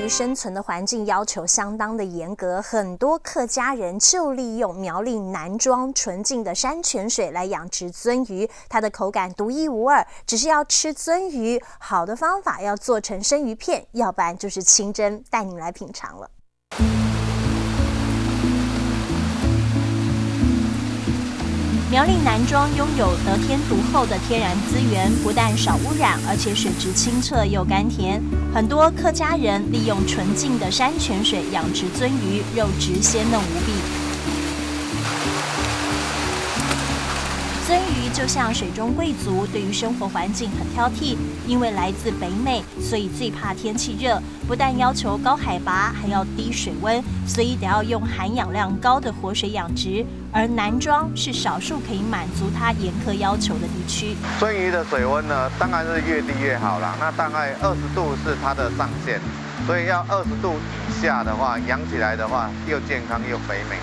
于生存的环境要求相当的严格，很多客家人就利用苗栗南庄纯净的山泉水来养殖鳟鱼，它的口感独一无二。只是要吃鳟鱼，好的方法要做成生鱼片，要不然就是清蒸，带您来品尝了。苗栗南庄拥有得天独厚的天然资源，不但少污染，而且水质清澈又甘甜。很多客家人利用纯净的山泉水养殖鳟鱼，肉质鲜嫩无比。鳟鱼就像水中贵族，对于生活环境很挑剔，因为来自北美，所以最怕天气热，不但要求高海拔，还要低水温，所以得要用含氧量高的活水养殖。而南庄是少数可以满足它严苛要求的地区。鳟鱼的水温呢，当然是越低越好啦。那大概20度是它的上限，所以要20度以下的话，养起来的话又健康又肥美。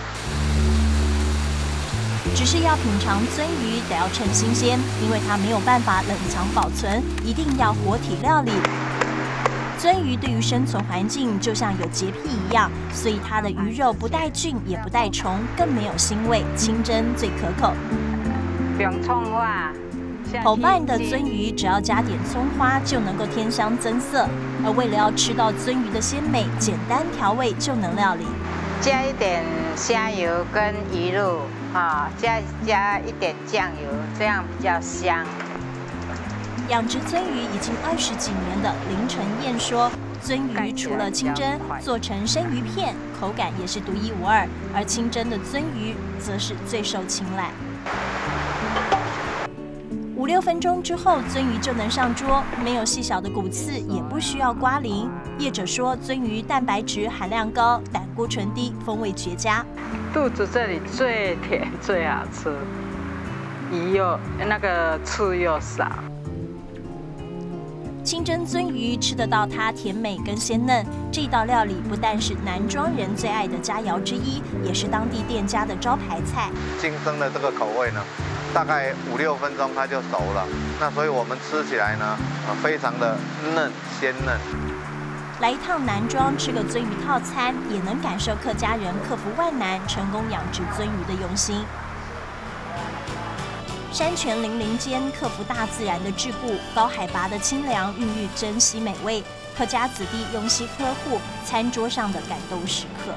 只是要品尝鳟鱼，得要趁新鲜，因为它没有办法冷藏保存，一定要活体料理。鳟鱼对于生存环境就像有洁癖一样，所以它的鱼肉不带菌也不带虫，更没有腥味，清蒸最可口。不用葱花。口拌的鳟鱼只要加点葱花就能够添香增色，而为了要吃到鳟鱼的鲜美，简单调味就能料理。加一点虾油跟鱼露加一点酱油，这样比较香。养殖鳟鱼已经20几年的林承燕说，鳟鱼除了清蒸，做成生鱼片，口感也是独一无二，而清蒸的鳟鱼则是最受青睐。5-6分钟之后，鳟鱼就能上桌，没有细小的骨刺，也不需要刮鳞。业者说，鳟鱼蛋白质含量高，胆固醇低，风味绝佳。肚子这里最甜最好吃，鱼又那个刺又少。清蒸鳟鱼吃得到它甜美跟鲜嫩，这道料理不但是南庄人最爱的佳肴之一，也是当地店家的招牌菜。清蒸的这个口味呢，大概5-6分钟它就熟了，那所以我们吃起来呢，非常的嫩鲜嫩。来一趟南庄吃个鳟鱼套餐，也能感受客家人克服万难，成功养殖鳟鱼的用心。山泉林林间，克服大自然的桎梏，高海拔的清凉，孕育珍稀美味。客家子弟用心呵护餐桌上的感动时刻。